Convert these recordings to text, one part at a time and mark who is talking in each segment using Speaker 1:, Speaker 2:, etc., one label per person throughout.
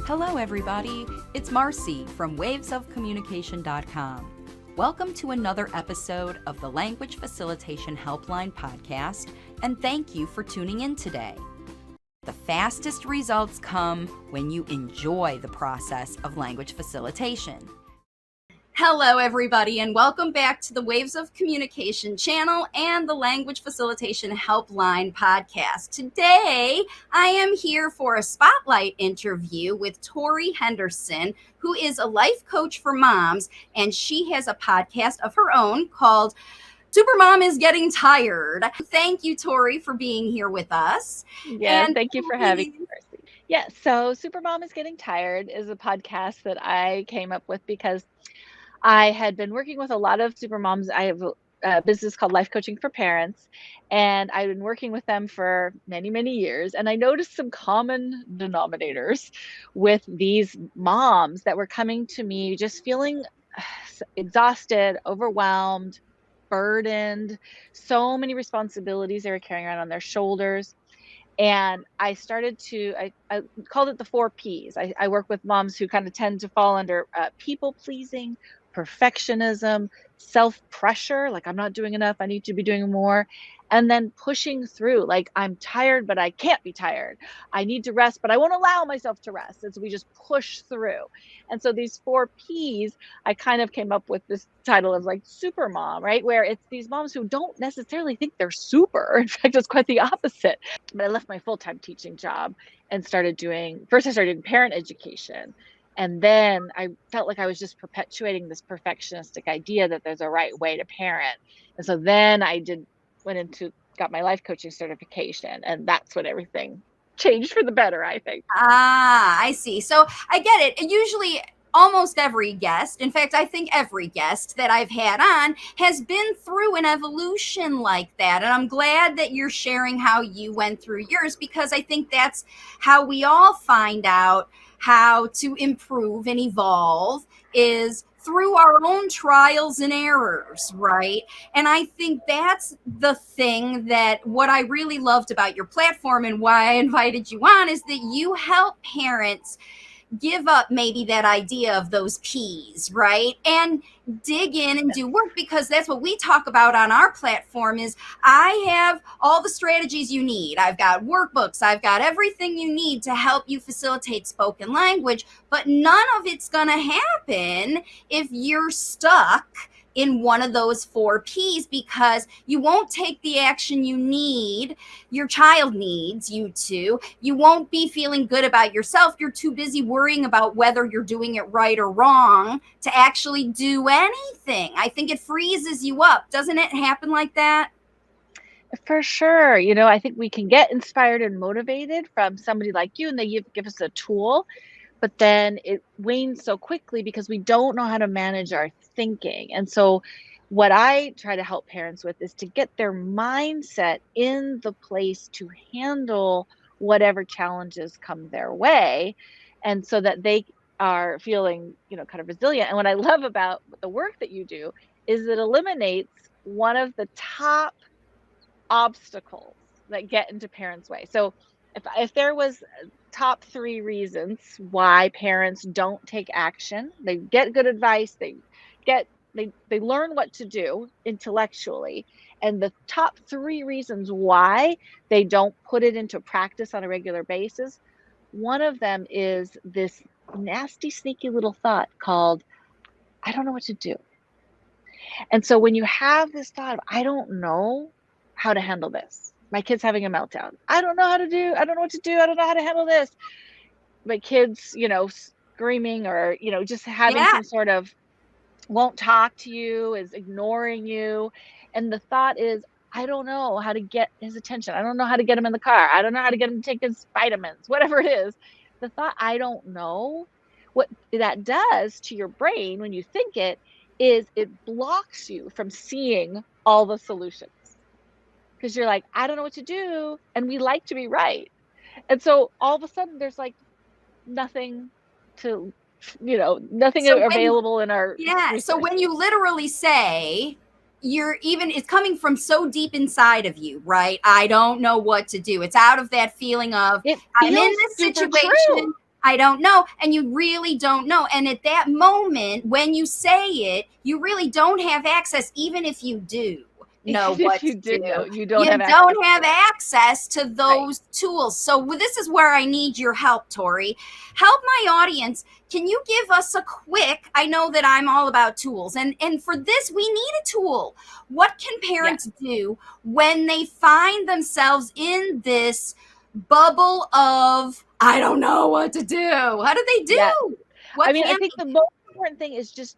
Speaker 1: Hello, everybody. It's Marci from wavesofcommunication.com. Welcome to another episode of the Language Facilitation Helpline podcast, and thank you for tuning in today. The fastest results come when you enjoy the process of language facilitation. Hello, everybody, and welcome back to the Waves of Communication channel and the Language Facilitation Helpline podcast. Today, I am here for a spotlight interview with Torie Henderson, who is a life coach for moms, and she has a podcast of her own called Supermom is Getting Tired. Thank you, Torie, for being here with us.
Speaker 2: Yes, thank you for having me, Marci. Yes, so Supermom is Getting Tired is a podcast that I came up with because I had been working with a lot of supermoms. I have a business called Life Coaching for Parents, and I've been working with them for many, many years. And I noticed some common denominators with these moms that were coming to me just feeling exhausted, overwhelmed, burdened, so many responsibilities they were carrying around on their shoulders. And I started to, I called it the 4 Ps. I work with moms who kind of tend to fall under people pleasing, perfectionism, self-pressure, like I'm not doing enough, I need to be doing more, and then pushing through, like I'm tired, but I can't be tired. I need to rest, but I won't allow myself to rest. And so we just push through. And so these 4 Ps, I kind of came up with this title of like super mom, right? Where it's these moms who don't necessarily think they're super. In fact, it's quite the opposite. But I left my full-time teaching job and started doing parent education. And then I felt like I was just perpetuating this perfectionistic idea that there's a right way to parent. And so then got my life coaching certification, and that's when everything changed for the better, I think.
Speaker 1: I see. So I get it. Usually almost every guest, in fact, I think every guest that I've had on has been through an evolution like that. And I'm glad that you're sharing how you went through yours, because I think that's how we all find out how to improve and evolve, is through our own trials and errors, right? And I think that's the thing that what I really loved about your platform and why I invited you on is that you help parents give up maybe that idea of those P's, right? And dig in and do work, because that's what we talk about on our platform is I have all the strategies you need. I've got workbooks. I've got everything you need to help you facilitate spoken language, but none of it's going to happen if you're stuck in one of those 4 Ps, because you won't take the action your child needs you to. You won't be feeling good about yourself. You're too busy worrying about whether you're doing it right or wrong to actually do anything. I think it freezes you up. Doesn't it happen like that?
Speaker 2: For sure. I think we can get inspired and motivated from somebody like you, and they give us a tool, but then it wanes so quickly because we don't know how to manage our thinking. And so what I try to help parents with is to get their mindset in the place to handle whatever challenges come their way, and so that they are feeling, kind of resilient. And what I love about the work that you do is it eliminates one of the top obstacles that get into parents' way. So if there was top 3 reasons why parents don't take action, they get good advice, they learn what to do intellectually, and the top 3 reasons why they don't put it into practice on a regular basis, one of them is this nasty, sneaky little thought called, I don't know what to do. And so when you have this thought of, I don't know how to handle this, my kid's having a meltdown, I don't know what to do, I don't know how to handle this, my kid's screaming or just having some sort of won't talk to you, is ignoring you, and the thought is, I don't know how to get his attention, I don't know how to get him in the car, I don't know how to get him to take his vitamins, whatever it is. The thought, I don't know, what that does to your brain when you think it is it blocks you from seeing all the solutions, because you're like, I don't know what to do, and we like to be right. And so all of a sudden there's like nothing available in our resources.
Speaker 1: So when you literally say it's coming from so deep inside of you, right? I don't know what to do. It's out of that feeling of I'm in this situation. I don't know. And you really don't know. And at that moment, when you say it, you really don't have access, even if you do know
Speaker 2: Even if
Speaker 1: what
Speaker 2: you
Speaker 1: to
Speaker 2: did know,
Speaker 1: do.
Speaker 2: you don't
Speaker 1: You
Speaker 2: have access
Speaker 1: don't
Speaker 2: to
Speaker 1: have
Speaker 2: it.
Speaker 1: access to
Speaker 2: Right.
Speaker 1: those tools. So this is where I need your help, Torie. Help my audience. Can you give us a quick, I know that I'm all about tools, and for this, we need a tool. What can
Speaker 2: Yeah.
Speaker 1: parents do when they find themselves in this bubble of, I don't know what to do? How do they
Speaker 2: Yeah.
Speaker 1: do?
Speaker 2: I
Speaker 1: What
Speaker 2: mean, I
Speaker 1: can
Speaker 2: think the most important thing is just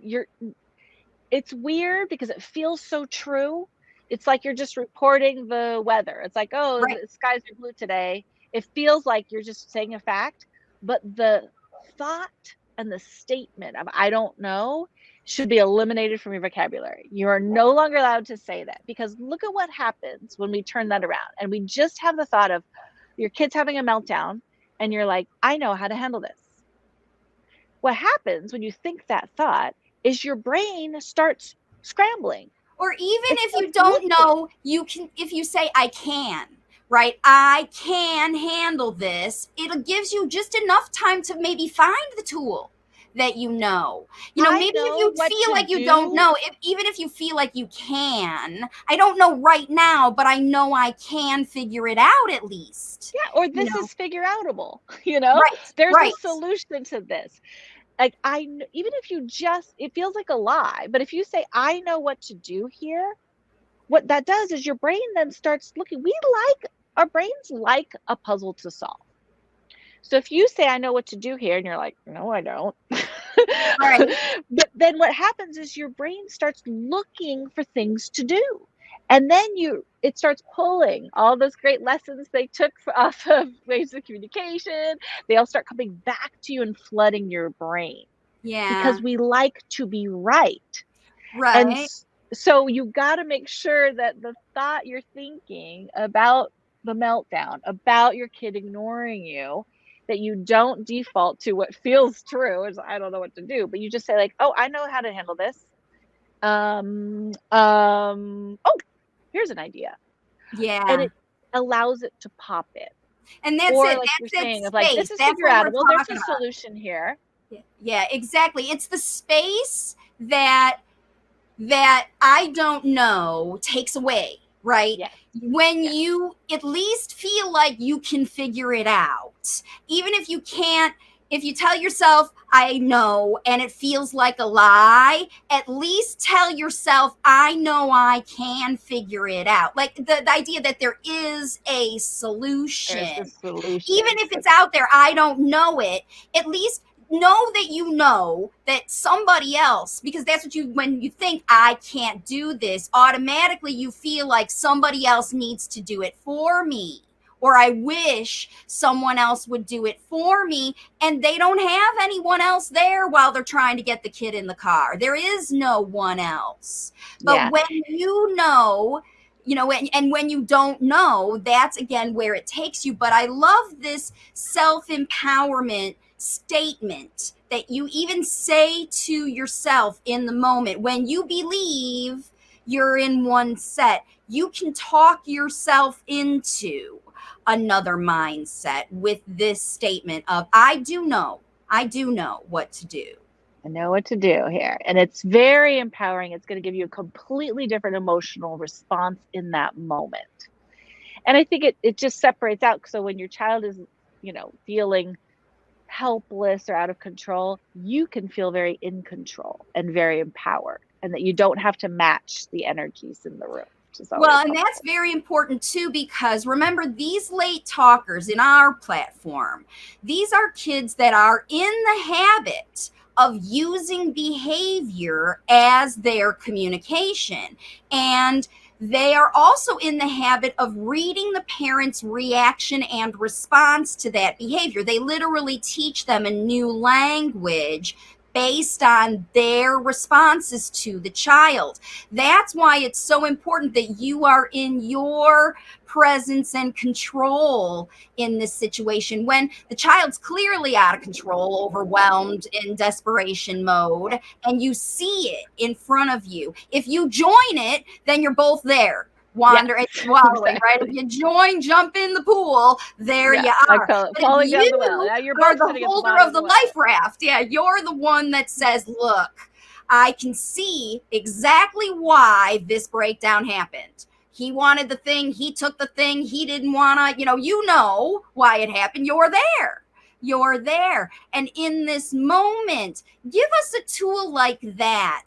Speaker 2: it's weird because it feels so true. It's like you're just reporting the weather. It's like, "Oh,
Speaker 1: right?
Speaker 2: the skies are blue today." It feels like you're just saying a fact, but the thought and the statement of "I don't know" should be eliminated from your vocabulary. You are no longer allowed to say that, because look at what happens when we turn that around and we just have the thought of your kid's having a meltdown and you're like, "I know how to handle this." What happens when you think that thought is your brain starts scrambling.
Speaker 1: Or even
Speaker 2: It
Speaker 1: if you
Speaker 2: starts
Speaker 1: don't
Speaker 2: looking.
Speaker 1: know, you can, if you say, I can, right? I can handle this. It gives you just enough time to maybe find the tool that you know.
Speaker 2: I
Speaker 1: Maybe if
Speaker 2: know
Speaker 1: you
Speaker 2: what
Speaker 1: feel
Speaker 2: to
Speaker 1: like you don't
Speaker 2: do.
Speaker 1: know, even if you feel like you can, I don't know right now, but I know I can figure it out at least.
Speaker 2: Yeah, or
Speaker 1: You
Speaker 2: this
Speaker 1: know,
Speaker 2: is figure outable, you know?
Speaker 1: right,
Speaker 2: There's a
Speaker 1: right.
Speaker 2: solution to this. Like even if you just it feels like a lie, but if you say I know what to do here, what that does is your brain then starts looking. Our brains like a puzzle to solve. So if you say, I know what to do here, and you're like, no, I don't.
Speaker 1: Right.
Speaker 2: But then what happens is your brain starts looking for things to do. And then it starts pulling all those great lessons they took off of ways of communication. They all start coming back to you and flooding your brain
Speaker 1: Yeah.
Speaker 2: because we like to be right. And
Speaker 1: Right.
Speaker 2: so you got to make sure that the thought you're thinking about the meltdown, about your kid ignoring you, that you don't default to what feels true is I don't know what to do, but you just say like, "Oh, I know how to handle this." Oh, here's an idea. And
Speaker 1: Yeah.
Speaker 2: it allows it to pop in.
Speaker 1: And that's
Speaker 2: Or
Speaker 1: it.
Speaker 2: like you're
Speaker 1: That's
Speaker 2: saying
Speaker 1: that
Speaker 2: of like,
Speaker 1: space.
Speaker 2: this is
Speaker 1: That's
Speaker 2: figure
Speaker 1: what we're
Speaker 2: outable. There's
Speaker 1: talking
Speaker 2: a
Speaker 1: about.
Speaker 2: solution here.
Speaker 1: Yeah, exactly. It's the space that I don't know takes away, right?
Speaker 2: Yes.
Speaker 1: When
Speaker 2: Yes.
Speaker 1: you at least feel like you can figure it out, even if you can't, if you tell yourself, I know, and it feels like a lie, at least tell yourself, I know I can figure it out. Like the idea that there is a
Speaker 2: There's the
Speaker 1: solution, even
Speaker 2: solution.
Speaker 1: if it's out there, I don't know it, at least know that you know that somebody else, because that's what you, when you think I can't do this, automatically you feel like somebody else needs to do it for me, or I wish someone else would do it for me, and they don't have anyone else there while they're trying to get the kid in the car. There is no one else. But
Speaker 2: Yeah.
Speaker 1: when you know, and when you don't know, that's again where it takes you. But I love this self-empowerment statement that you even say to yourself in the moment when you believe you're in one set. You can talk yourself into another mindset with this statement of, I do know what to do.
Speaker 2: I know what to do here. And it's very empowering. It's going to give you a completely different emotional response in that moment. And I think it just separates out. So when your child is, feeling helpless or out of control, you can feel very in control and very empowered, and that you don't have to match the energies in the room, which is always
Speaker 1: Well, and that's
Speaker 2: helpful.
Speaker 1: very important too, because remember, these late talkers in our platform, these are kids that are in the habit of using behavior as their communication. And they are also in the habit of reading the parent's reaction and response to that behavior. They literally teach them a new language based on their responses to the child. That's why it's so important that you are in your presence and control in this situation when the child's clearly out of control, overwhelmed, in desperation mode, and you see it in front of you. If you join it, then you're both there. wander and
Speaker 2: Yes,
Speaker 1: swallowing, right? If
Speaker 2: exactly.
Speaker 1: you jump in the pool, there
Speaker 2: Yeah,
Speaker 1: you
Speaker 2: I
Speaker 1: are.
Speaker 2: call it
Speaker 1: But if
Speaker 2: falling down the well.
Speaker 1: you
Speaker 2: Now you're
Speaker 1: are
Speaker 2: both
Speaker 1: the
Speaker 2: sitting at the
Speaker 1: holder
Speaker 2: bottom
Speaker 1: of
Speaker 2: of the
Speaker 1: the life
Speaker 2: well.
Speaker 1: raft, yeah, you're the one that says, look, I can see exactly why this breakdown happened. He wanted the thing, he took the thing, he didn't want to, you know why it happened. You're there. You're there. And in this moment, give us a tool like that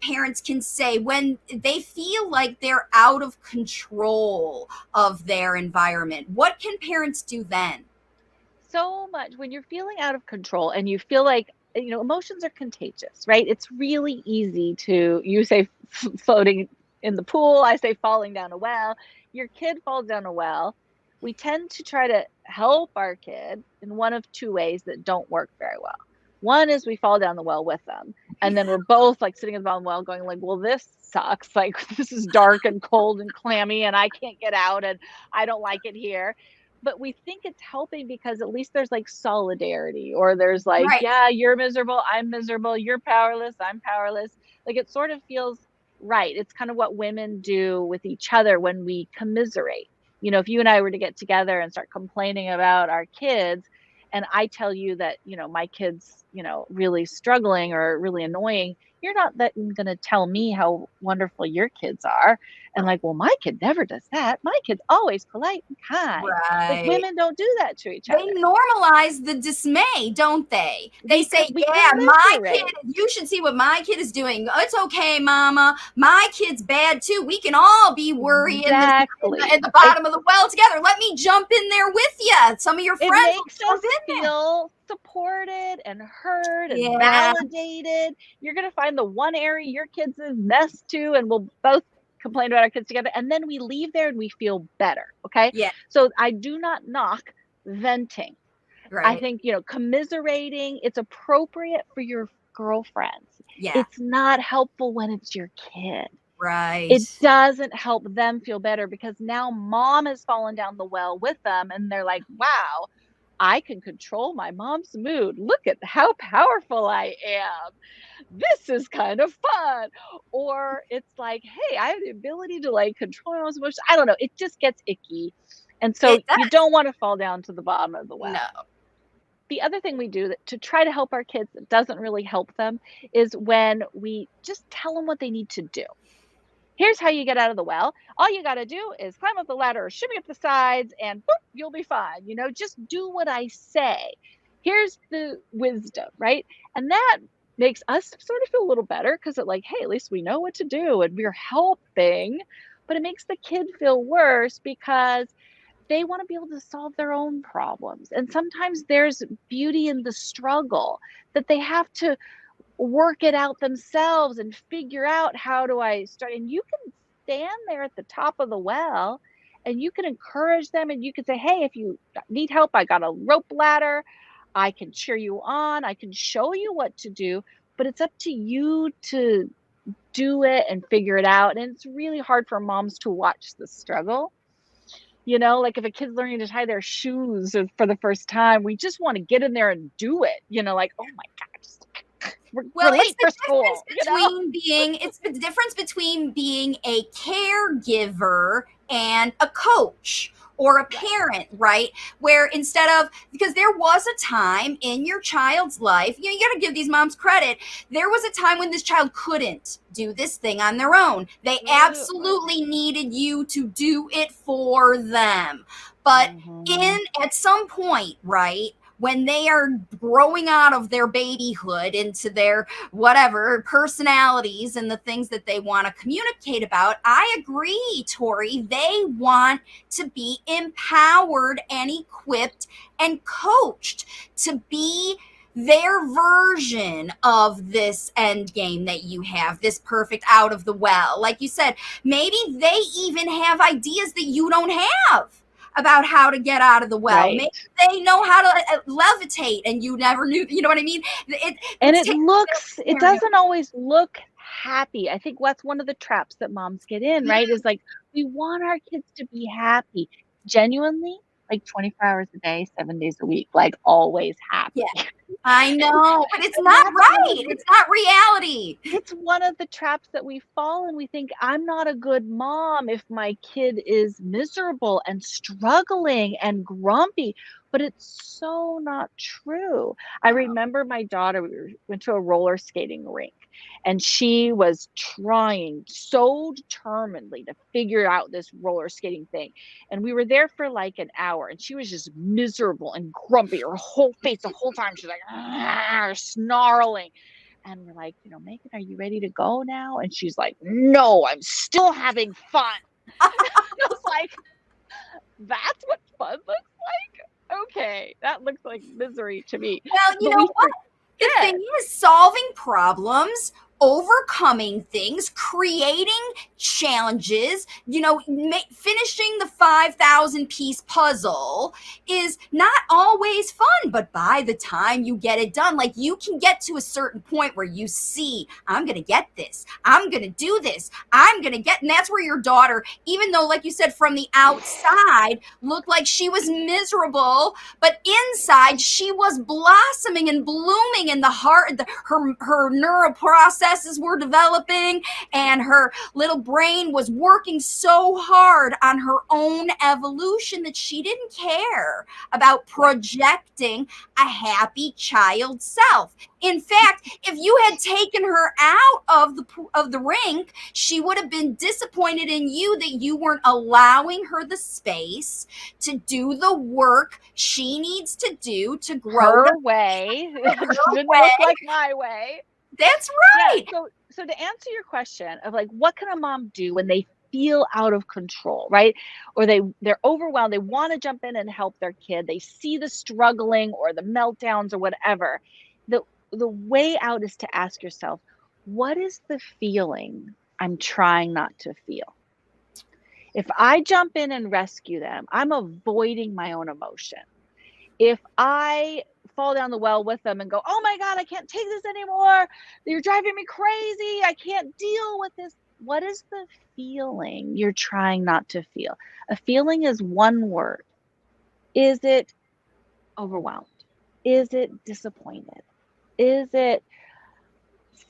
Speaker 1: parents can say when they feel like they're out of control of their environment. What can parents do then?
Speaker 2: So much when you're feeling out of control and you feel like, emotions are contagious, right? It's really easy to, you say floating in the pool, I say falling down a well. Your kid falls down a well. We tend to try to help our kid in one of two ways that don't work very well. One is we fall down the well with them, and then we're both like sitting at the bottom of the well going like, well, this sucks. Like, this is dark and cold and clammy and I can't get out and I don't like it here. But we think it's helping because at least there's like solidarity, or there's like,
Speaker 1: Right.
Speaker 2: yeah, you're miserable, I'm miserable, you're powerless, I'm powerless. Like, it sort of feels right. It's kind of what women do with each other when we commiserate. If you and I were to get together and start complaining about our kids, and I tell you that, my kid's, really struggling or really annoying, you're not going to tell me how wonderful your kids are. And
Speaker 1: Right.
Speaker 2: like, well, my kid never does that. My kid's always polite and kind. Like,
Speaker 1: Right.
Speaker 2: women don't do that to each
Speaker 1: They
Speaker 2: other.
Speaker 1: normalize the dismay, don't they? They say,
Speaker 2: We
Speaker 1: yeah, my kid,
Speaker 2: commiserate.
Speaker 1: you should see what my kid is doing. It's okay, mama. My kid's bad too. We can all be worrying this in
Speaker 2: Exactly.
Speaker 1: the bottom of the well together. Let me jump in there with you. Some of your
Speaker 2: It
Speaker 1: friends
Speaker 2: makes
Speaker 1: will jump
Speaker 2: us
Speaker 1: in there.
Speaker 2: feel supported and heard and
Speaker 1: Yeah.
Speaker 2: validated. You're going to find the one area your kids is mess to, and we'll both complain about our kids together. And then we leave there and we feel better. Okay.
Speaker 1: Yeah.
Speaker 2: So I do not knock venting. I
Speaker 1: Right.
Speaker 2: think, commiserating, it's appropriate for your girlfriends.
Speaker 1: Yeah.
Speaker 2: It's not helpful when it's your kid.
Speaker 1: Right.
Speaker 2: It doesn't help them feel better because now mom has fallen down the well with them and they're like, wow, I can control my mom's mood. Look at how powerful I am. This is kind of fun. Or it's like, hey, I have the ability to like control my mom's emotions. I don't know. It just gets icky. And so
Speaker 1: It
Speaker 2: you
Speaker 1: does.
Speaker 2: don't want to fall down to the bottom of the
Speaker 1: No.
Speaker 2: well. The other thing we do to try to help our kids that doesn't really help them is when we just tell them what they need to do. Here's how you get out of the well. All you got to do is climb up the ladder or shimmy up the sides and boop, you'll be fine. Just do what I say. Here's the wisdom, right? And that makes us sort of feel a little better because it like, hey, at least we know what to do and we're helping. But it makes the kid feel worse because they want to be able to solve their own problems. And sometimes there's beauty in the struggle that they have to work it out themselves and figure out how do I start. And you can stand there at the top of the well and you can encourage them and you can say, hey, if you need help, I got a rope ladder. I can cheer you on. I can show you what to do, but it's up to you to do it and figure it out. And it's really hard for moms to watch the struggle. Like if a kid's learning to tie their shoes for the first time, we just want to get in there and do it. Like, oh my God, we're
Speaker 1: Well,
Speaker 2: late for school,
Speaker 1: it's the difference between being a caregiver and a coach or a
Speaker 2: Right.
Speaker 1: parent, right? Where instead of, because there was a time in your child's life, you got to give these moms credit. There was a time when this child couldn't do this thing on their own. They
Speaker 2: Absolutely.
Speaker 1: absolutely needed you to do it for them. But
Speaker 2: Mhm.
Speaker 1: at some point, right? When they are growing out of their babyhood into their whatever personalities and the things that they want to communicate about, I agree, Torie. They want to be empowered and equipped and coached to be their version of this end game that you have, this perfect out of the well. Like you said, maybe they even have ideas that you don't have about how to get out of the well. Maybe
Speaker 2: Right.
Speaker 1: they know how to levitate and you never knew. You know what I mean?
Speaker 2: And
Speaker 1: Let's take a
Speaker 2: it
Speaker 1: scenario.
Speaker 2: doesn't always look happy. I think that's one of the traps that moms get in, right? Is like, we want our kids to be happy. Genuinely, like 24 hours a day, 7 days a week, like always
Speaker 1: Yeah,
Speaker 2: happy.
Speaker 1: I know, but it's
Speaker 2: And
Speaker 1: not
Speaker 2: that's one
Speaker 1: right.
Speaker 2: of the
Speaker 1: It's not reality.
Speaker 2: it's one of the traps that we fall in. We think, I'm not a good mom if my kid is miserable and struggling and grumpy, but it's so not true. I
Speaker 1: Oh,
Speaker 2: remember my daughter, went to a roller skating rink, and she was trying so determinedly to figure out this roller skating thing. And we were there for like an hour, and she was just miserable and grumpy. Her whole face, the whole time, she's like, "Ah," snarling. And we're like, Megan, are you ready to go now? And she's like, no, I'm still having fun. I was like, that's what fun looks like? Okay, that looks like misery to me.
Speaker 1: well, you
Speaker 2: But
Speaker 1: know
Speaker 2: we
Speaker 1: what? The
Speaker 2: forget
Speaker 1: thing is, solving problems, overcoming things, creating challenges, finishing the 5,000 piece puzzle is not always fun. But by the time you get it done, like you can get to a certain point where you see, I'm going to get this, I'm going to do this, and that's where your daughter, even though, like you said, from the outside looked like she was miserable, but inside she was blossoming and blooming, and her neural processes were developing, and her little brain was working so hard on her own evolution that she didn't care about projecting a happy child self. In fact, if you had taken her out of the rink, she would have been disappointed in you that you weren't allowing her the space to do the work she needs to do to grow to
Speaker 2: her way.
Speaker 1: her
Speaker 2: Didn't look
Speaker 1: way.
Speaker 2: like my way.
Speaker 1: That's
Speaker 2: Yeah.
Speaker 1: right.
Speaker 2: So to answer your question of like, what can a mom do when they feel out of control, right? Or they're overwhelmed, they want to jump in and help their kid. They see the struggling or the meltdowns or whatever. The way out is to ask yourself, what is the feeling I'm trying not to feel? If I jump in and rescue them, I'm avoiding my own emotion. If I fall down the well with them and go, oh my God, I can't take this anymore. You're driving me crazy. I can't deal with this. What is the feeling you're trying not to feel? A feeling is one word. Is it overwhelmed? Is it disappointed? Is it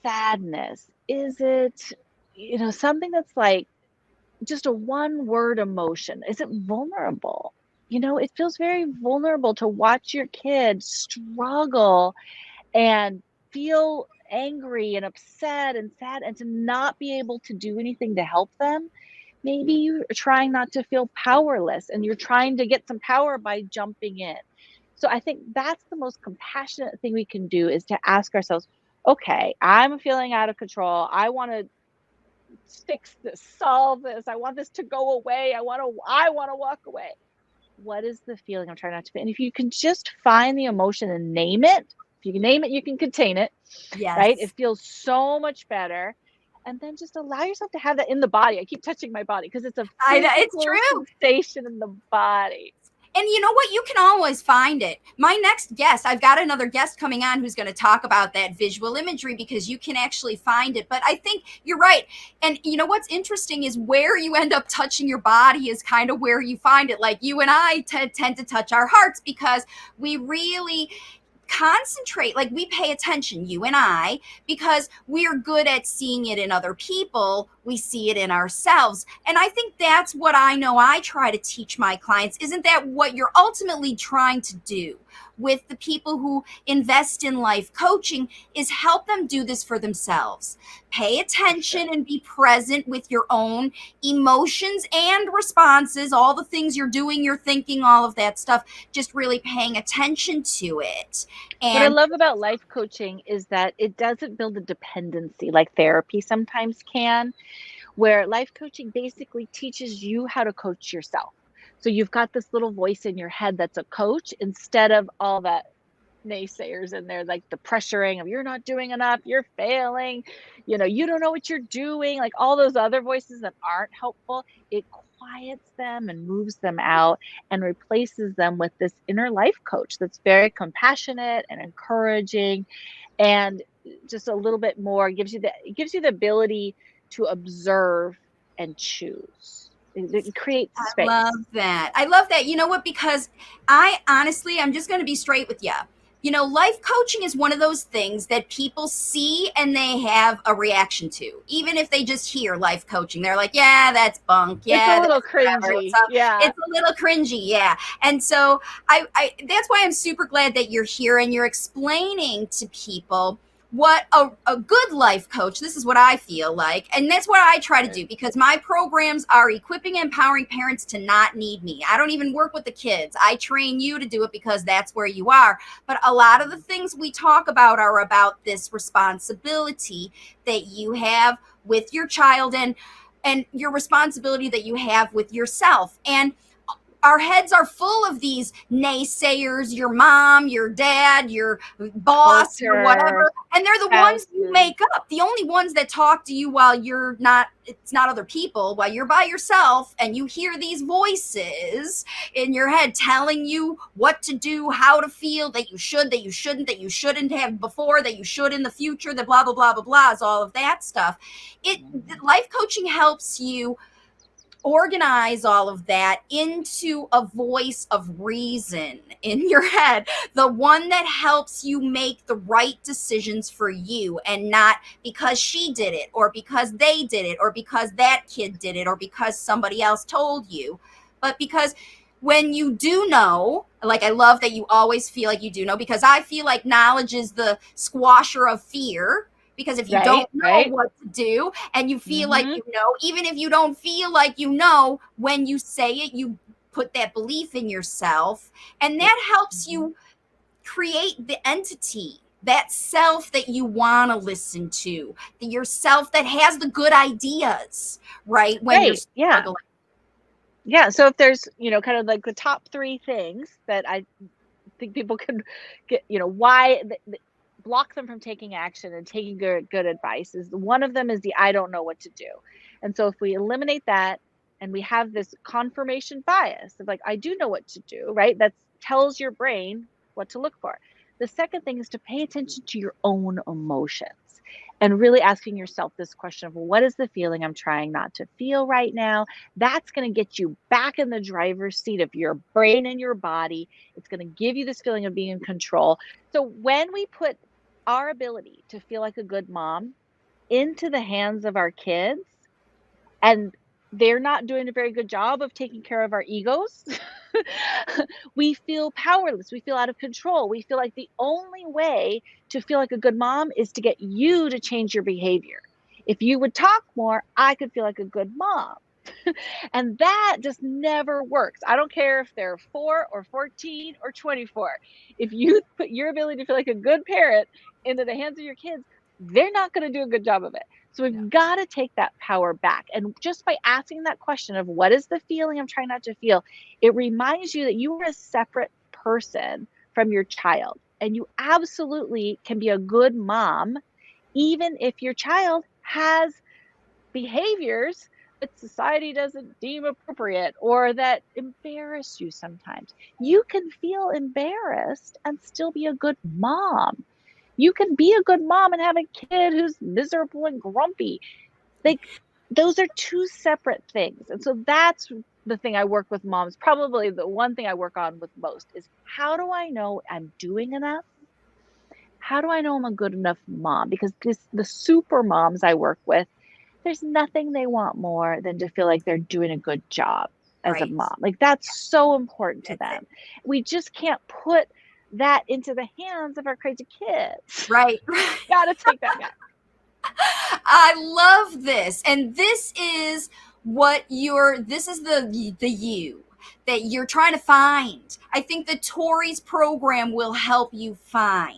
Speaker 2: sadness? Is it, something that's like just a one word emotion? Is it vulnerable? It feels very vulnerable to watch your kid struggle and feel angry and upset and sad and to not be able to do anything to help them. Maybe you're trying not to feel powerless and you're trying to get some power by jumping in. So I think that's the most compassionate thing we can do, is to ask ourselves, okay, I'm feeling out of control. I want to fix this, solve this. I want this to go away. I want to walk away. What is the feeling I'm trying not to feel? And if you can just find the emotion and name it, if you can name it, you can contain it, right? It
Speaker 1: Yes.
Speaker 2: feels so much better. And then just allow yourself to have that in the body. I keep touching my body because it's a
Speaker 1: I know it's
Speaker 2: physical
Speaker 1: true.
Speaker 2: sensation in the body.
Speaker 1: And you know what? You can always find it. My next guest, I've got another guest coming on who's going to talk about that visual imagery, because you can actually find it. But I think you're right. And you know what's interesting is where you end up touching your body is kind of where you find it. Like you and I tend to touch our hearts because we really concentrate, like we pay attention, you and I, because we're good at seeing it in other people. We see it in ourselves. And I think that's what I know I try to teach my clients. Isn't that what you're ultimately trying to do with the people who invest in life coaching, is help them do this for themselves? Pay attention and be present with your own emotions and responses, all the things you're doing, you're thinking, all of that stuff, just really paying attention to it.
Speaker 2: What I
Speaker 1: And
Speaker 2: love about life coaching is that it doesn't build a dependency like therapy sometimes can, where life coaching basically teaches you how to coach yourself. So you've got this little voice in your head that's a coach, instead of all that naysayers in there, like the pressuring of, you're not doing enough, you're failing, you don't know what you're doing, like all those other voices that aren't helpful. It quiets them and moves them out and replaces them with this inner life coach that's very compassionate and encouraging, and just a little bit more gives you the ability to observe and choose. It creates
Speaker 1: I
Speaker 2: space.
Speaker 1: love that. I love that. You know what? Because I'm just going to be straight with you. You know, life coaching is one of those things that people see and they have a reaction to. Even if they just hear life coaching, they're like, yeah, that's bunk.
Speaker 2: It's a
Speaker 1: Yeah,
Speaker 2: little
Speaker 1: that's whatever.
Speaker 2: cringy. Yeah.
Speaker 1: It's a little cringy. Yeah. And so that's why I'm super glad that you're here and you're explaining to people what a good life coach, this is what I feel like, and that's what I try to do, because my programs are equipping and empowering parents to not need me. I don't even work with the kids. I train you to do it because that's where you are. But a lot of the things we talk about are about this responsibility that you have with your child, and your responsibility that you have with yourself. And our heads are full of these naysayers, your mom, your dad, your boss, your
Speaker 2: Culture,
Speaker 1: whatever, and they're the ones you
Speaker 2: spouses.
Speaker 1: make up. The only ones that talk to you while you're not, it's not other people, while you're by yourself, and you hear these voices in your head telling you what to do, how to feel, that you should, that you shouldn't, that you shouldn't have before, that you should in the future, that blah blah blah blah blah, is all of that stuff. It Life coaching helps you organize all of that into a voice of reason in your head, the one that helps you make the right decisions for you, and not because she did it, or because they did it, or because that kid did it, or because somebody else told you, but because when you do know, like, I love that you always feel like you do know, because I feel like knowledge is the squasher of fear. Because if you don't
Speaker 2: Right,
Speaker 1: know
Speaker 2: right.
Speaker 1: what to do and you feel like
Speaker 2: Mm-hmm.
Speaker 1: you know, even if you don't feel like you know, when you say it, you put that belief in yourself, and that helps
Speaker 2: Mm-hmm.
Speaker 1: you create the entity, that self that you want to listen to, yourself that has the good ideas, right? When you're
Speaker 2: Right. Yeah.
Speaker 1: struggling.
Speaker 2: Yeah. So if there's, kind of like the top three things that I think people can get, why block them from taking action and taking good advice is, one of them is the I don't know what to do. And so if we eliminate that and we have this confirmation bias of like, I do know what to do, right? That tells your brain what to look for. The second thing is to pay attention to your own emotions and really asking yourself this question of, well, what is the feeling I'm trying not to feel right now? That's going to get you back in the driver's seat of your brain and your body. It's going to give you this feeling of being in control. So when we put our ability to feel like a good mom into the hands of our kids, and they're not doing a very good job of taking care of our egos, we feel powerless. We feel out of control. We feel like the only way to feel like a good mom is to get you to change your behavior. If you would talk more, I could feel like a good mom. And that just never works. I don't care if they're 4 or 14 or 24. If you put your ability to feel like a good parent into the hands of your kids, they're not going to do a good job of it. So
Speaker 1: Yeah.
Speaker 2: we've got to take that power back. And just by asking that question of, what is the feeling I'm trying not to feel, it reminds you that you are a separate person from your child. And you absolutely can be a good mom, even if your child has behaviors that society doesn't deem appropriate or that embarrass you sometimes. You can feel embarrassed and still be a good mom. You can be a good mom and have a kid who's miserable and grumpy. Like, those are two separate things. And so that's the thing I work with moms. Probably the one thing I work on with most is, how do I know I'm doing enough? How do I know I'm a good enough mom? Because the super moms I work with, there's nothing they want more than to feel like they're doing a good job as a
Speaker 1: Right.
Speaker 2: mom. Like, that's so important to
Speaker 1: That's it.
Speaker 2: them. We just can't put that into the hands of our crazy kids.
Speaker 1: Right.
Speaker 2: Gotta take that back.
Speaker 1: I love this. And this is this is the you that you're trying to find. I think that Torie's program will help you find.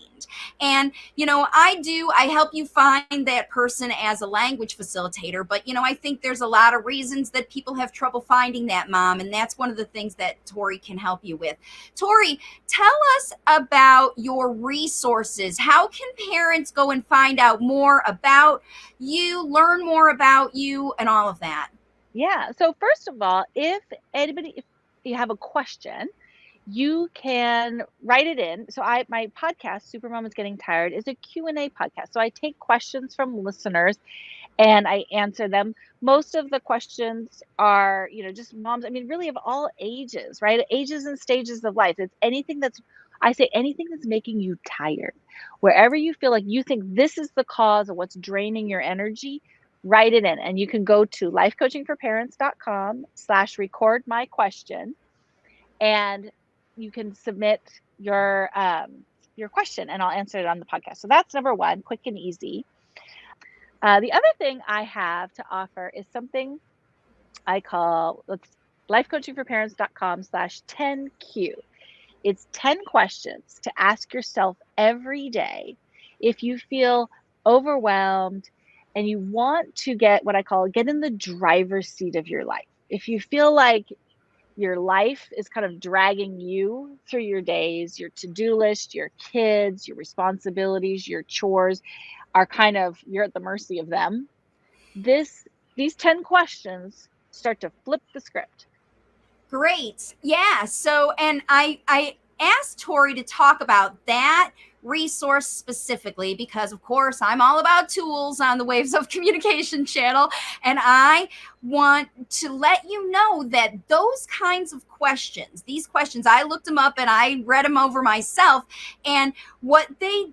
Speaker 1: And, I help you find that person as a language facilitator. But, I think there's a lot of reasons that people have trouble finding that mom. And that's one of the things that Torie can help you with. Torie, tell us about your resources. How can parents go and find out more about you, learn more about you, and all of that?
Speaker 2: Yeah. So first of all, if you have a question, you can write it in. So my podcast, Supermom is Getting Tired, is a Q&A podcast. So I take questions from listeners, and I answer them. Most of the questions are, just moms, I mean, really of all ages, right? Ages and stages of life. It's anything I say anything that's making you tired. Wherever you feel like you think this is the cause of what's draining your energy, write it in. And you can go to lifecoachingforparents.com/record my question, and you can submit your question and I'll answer it on the podcast. So that's number one, quick and easy. The other thing I have to offer is something I call lifecoachingforparents.com/10Q. It's 10 questions to ask yourself every day if you feel overwhelmed and you want to get in the driver's seat of your life. If you feel like your life is kind of dragging you through your days, your to-do list, your kids, your responsibilities, your chores are you're at the mercy of them. These 10 questions start to flip the script.
Speaker 1: Great. Yeah. So, and I asked Torie to talk about that resource specifically because, of course, I'm all about tools on the Waves of Communication channel. And I want to let you know that those kinds of questions, these questions, I looked them up and I read them over myself. And what they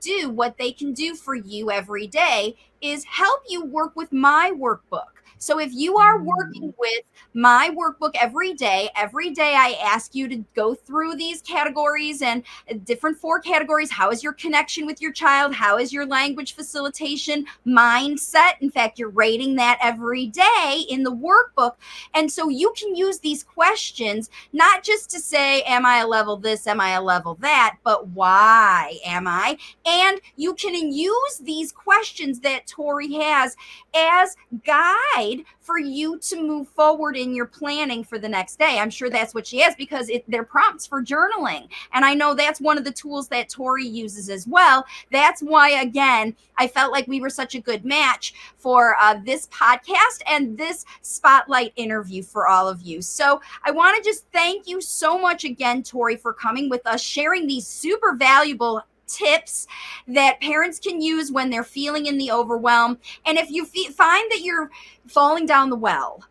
Speaker 1: can do for you every day is help you work with my workbook. So if you are working with my workbook every day I ask you to go through these categories and different 4 categories. How is your connection with your child? How is your language facilitation mindset? In fact, you're rating that every day in the workbook. And so you can use these questions not just to say, am I a level this? Am I a level that? But why am I? And you can use these questions that Torie has as guide for you to move forward in your planning for the next day. I'm sure that's what she has because they're prompts for journaling. And I know that's one of the tools that Torie uses as well. That's why, again, I felt like we were such a good match for this podcast and this spotlight interview for all of you. So I want to just thank you so much again, Torie, for coming with us, sharing these super valuable tips that parents can use when they're feeling in the overwhelm. And if you find that you're falling down the well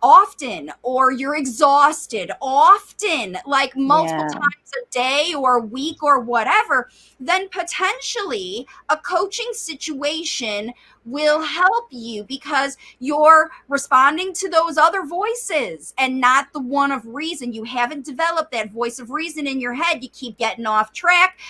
Speaker 1: often, or you're exhausted often, like multiple times a day or a week or whatever, then potentially a coaching situation will help you because you're responding to those other voices and not the one of reason. You haven't developed that voice of reason in your head. You keep getting off track,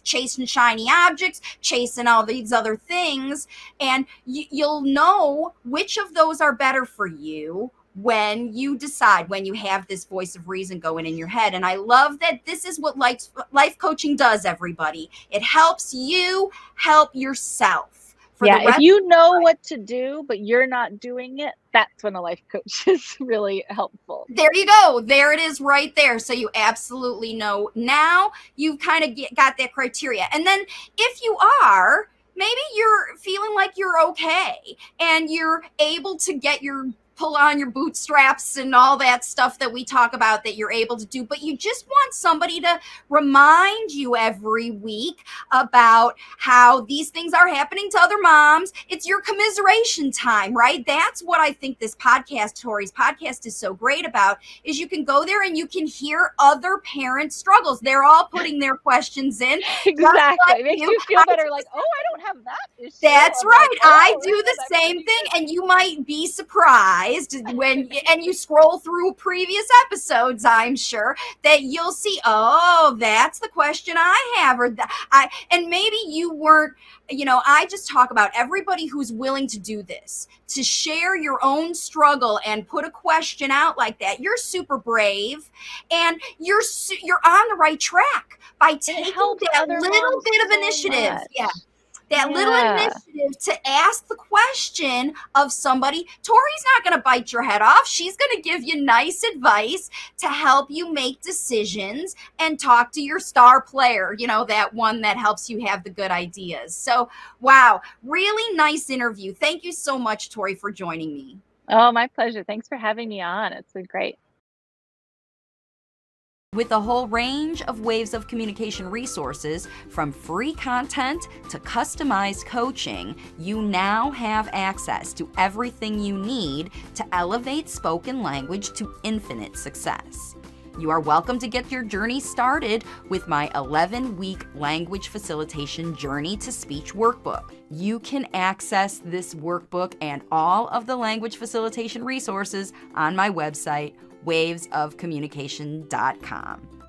Speaker 1: chasing shiny objects, chasing all these other things, and you'll know which of those are better for you when you decide, when you have this voice of reason going in your head. And I love that this is what life coaching does, everybody. It helps you help yourself.
Speaker 2: If you know what to do, but you're not doing it, that's when a life coach is really helpful.
Speaker 1: There you go. There it is right there. So you absolutely know now. You've kind of got that criteria. And then if you are, maybe you're feeling like you're okay and you're able to pull on your bootstraps and all that stuff that we talk about that you're able to do, but you just want somebody to remind you every week about how these things are happening to other moms. It's your commiseration time, right? That's what I think this podcast, Torie's podcast, is so great about, is you can go there and you can hear other parents' struggles. They're all putting their questions in.
Speaker 2: Exactly. It makes you feel better, like, oh, I don't have that issue.
Speaker 1: That's right. I do the same thing, and you might be surprised when you scroll through previous episodes, I'm sure, that you'll see, oh, that's the question I have, and maybe you weren't. I just talk about everybody who's willing to do this, to share your own struggle and put a question out like that. You're super brave, and you're on the right track by taking that little bit of initiative. That little initiative to ask the question of somebody. Torie's not going to bite your head off. She's going to give you nice advice to help you make decisions and talk to your star player, that one that helps you have the good ideas. So, wow, really nice interview. Thank you so much, Torie, for joining me.
Speaker 2: Oh, my pleasure. Thanks for having me on. It's been great.
Speaker 1: With a whole range of Waves of Communication resources, from free content to customized coaching, you now have access to everything you need to elevate spoken language to infinite success. You are welcome to get your journey started with my 11-week language facilitation Journey to Speech workbook. You can access this workbook and all of the language facilitation resources on my website, wavesofcommunication.com.